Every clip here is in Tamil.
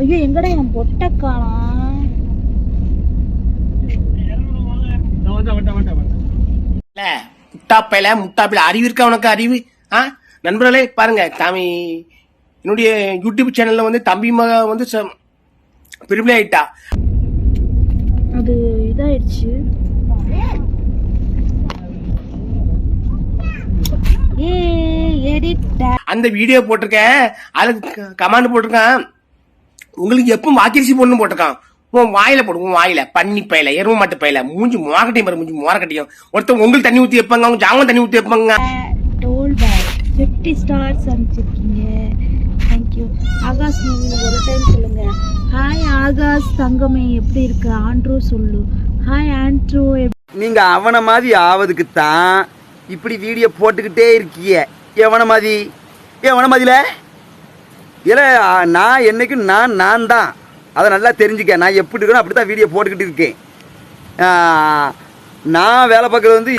ஐயோ எங்கடா என் பொட்டை காணோம். முட்டாப்பையில முட்டாப்பையில அறிவு இருக்கா உனக்கு அறிவு? நண்பர்களே பாருங்க, தாமி என்னுடைய யூடியூப் சேனல்ல வந்து தம்பி மக வந்து பிரிவினை ஆயிட்டா. அது இதாயிடுச்சு. அந்த வீடியோ போட்டிருக்கேன், அதுக்கு கமெண்ட் போட்டிருக்கான், உங்களுக்கு எப்ப வாக்கிரிசி போடணும் போட்டிருக்கான். உன் வாயில போடு, உன் வாயில பன்னி பையில எருவ மாட்டு பையில மூஞ்சி மோரக்கட்டையும் பாரு, மூஞ்சி மோரக்கட்டையும். ஒருத்தர் உங்களுக்கு தண்ணி ஊத்தி வைப்பாங்க, அவங்க ஜாமம் தண்ணி ஊத்தி வைப்பாங்க. 50 ஸ்டார்ஸ் அனுப்பிச்சிருக்கீங்க, தேங்க்யூ. ஆகாஷ் நீங்க ஒரு டைம் சொல்லுங்க. ஹாய் ஆகாஷ் தங்கமே, எப்படி இருக்கு? ஆண்ட்ரூ சொல்லு. Hi Andrew. நீங்க அவன மாதிரி ஆவதுக்கு தான் இப்படி வீடியோ போட்டுக்கிட்டே இருக்கீங்க. எவன மாதிரில இல்ல, நான் என்னைக்கும் நான் தான். அதை நல்லா தெரிஞ்சுக்க. நான் எப்படி இருக்கணும் அப்படி தான் வீடியோ போட்டுக்கிட்டு இருக்கேன். நான் வேலை பார்க்கறது வந்து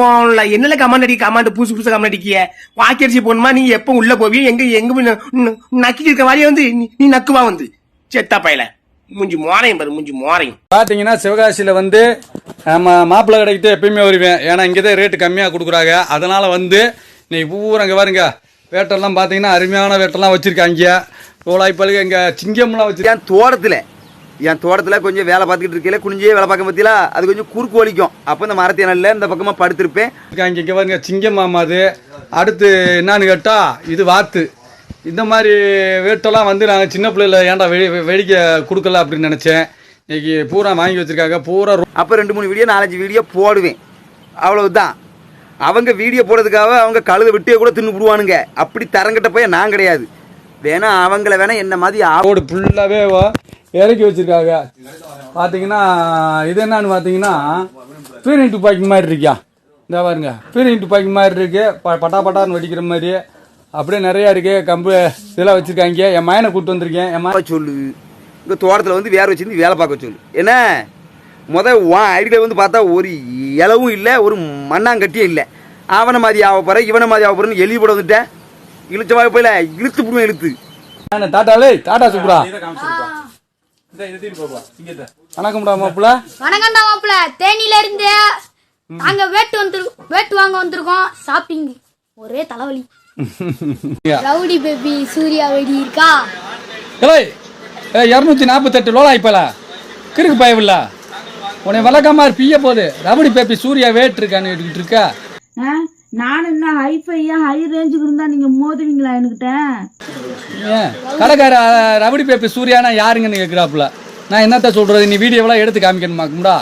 போகல. என்னல கமெண்ட் அடி, கமெண்ட் புதுசு புதுசு கமெண்ட் அடிக்கிய. வாக்கரிசி போடணுமா? நீ எப்ப உள்ள போவிய? எங்க நக்கிட்டு இருக்க மாதிரியே வந்து நீ நக்குவா வந்து செத்தா பையில மூஞ்சி மோரையும் பாரு, மூஞ்சி மோரையும். பாத்தீங்கன்னா சிவகாசியில வந்து மாப்பிள்ளை கடைக்கிட்டே எப்பயுமே வருவேன். ஏன்னா இங்கதான் ரேட்டு கம்மியா கொடுக்குறாங்க. அதனால வந்து நீ பூரா இங்க பாருங்க, வேட்டெல்லாம் பாத்தீங்கன்னா அருமையான வேட்டெல்லாம் வச்சிருக்காங்க. கோலாய்ப்பாளுக்கு இங்க சிங்கம்லாம் வச்சிருக்கேன். என் தோட்டத்தில் கொஞ்சம் வேலை பார்த்துக்கிட்டு இருக்கல, குனிஞ்சே வேலை பார்க்க பற்றியில அது கொஞ்சம் குறுக்கு வலிக்கும். அப்போ இந்த மரத்தை நல்ல இந்த பக்கமாக படுத்திருப்பேன். இங்கே பாருங்க சிங்கம் மாமாது. அடுத்து என்னான்னு கேட்டால் இது வாத்து. இந்த மாதிரி வேட்டெல்லாம் வந்து நாங்கள் சின்ன பிள்ளைல ஏன்டா வெடிக்க கொடுக்கல அப்படின்னு நினச்சேன். இன்னைக்கு பூரா வாங்கி வச்சுருக்காங்க பூரா. அப்போ 2-3 வீடியோ 4-5 வீடியோ போடுவேன், அவ்வளவுதான். அவங்க வீடியோ போடுறதுக்காக அவங்க கழுதை விட்டே கூட தின்னு விடுவானுங்க. அப்படி தரங்கிட்ட போய் நான் கிடையாது. வேணா அவங்கள வேணா என்ன மாதிரி ஆவோடு ஃபுல்லாகவே இறக்கி வச்சிருக்காங்க. பார்த்தீங்கன்னா இது என்னன்னு பார்த்தீங்கன்னா பீரிங் துப்பாக்கி மாதிரி இருக்கியா. இந்த பாருங்க, பீரிங் துப்பாக்கி மாதிரி இருக்கு, பட்டா பட்டான்னு வெடிக்கிற மாதிரி அப்படியே நிறையா இருக்கு. கம்பு இதெல்லாம் வச்சிருக்காங்க. என் மயனை கூப்பிட்டு வந்திருக்கேன். என் மயனை சொல்லு, இங்கே தோட்டத்தில் வந்து வேற வச்சிருந்து வேலை பார்க்க சொல்லு. என்ன ஐடியில் வந்து பார்த்தா ஒரு இலவும் இல்லை, ஒரு மண்ணாங்கட்டியும் இல்லை. அவனை மாதிரி ஆக போகிறேன், இவனை மாதிரி ஆக போகிறேன்னு எழுதி போட வந்துட்டேன். இழுச்ச வாய் போயில இழுத்து போடுவேன், இழுத்து. டாட்டாலே டாட்டா சூப்பரா. வணக்கம்டா மாப்பிள்ள. வணக்கம்டா மாப்பிள்ள. தேனில இருந்து நாங்க வேட்டு வாங்க வந்திருக்கோம். ஷாப்பிங் ஒரே தலைவலி. ரவுடி பேபி சூர்யா வெடி இருக்கா? 248 லோலா இப்பல கிறுக்கு பயவில்ல உன்னை வழக்கமா பிய போகுது. ரவுடி பேபி சூர்யா வேட்டு இருக்கான்னு இருக்கா. நான் என்ன ஹைஃபையா ஹை ரேஞ்சுக்கு இருந்தா நீங்க மோதுவீங்களா என்கிட்ட? கடைக்கார ரவுடி பேப்பி சூர்யானா யாருங்கன்னு கேட்குறாப்புல. நான் என்னத்த சொல்றது? நீ வீடியோவெல்லாம் எடுத்து காமிக்கணுமாக்கும்டா.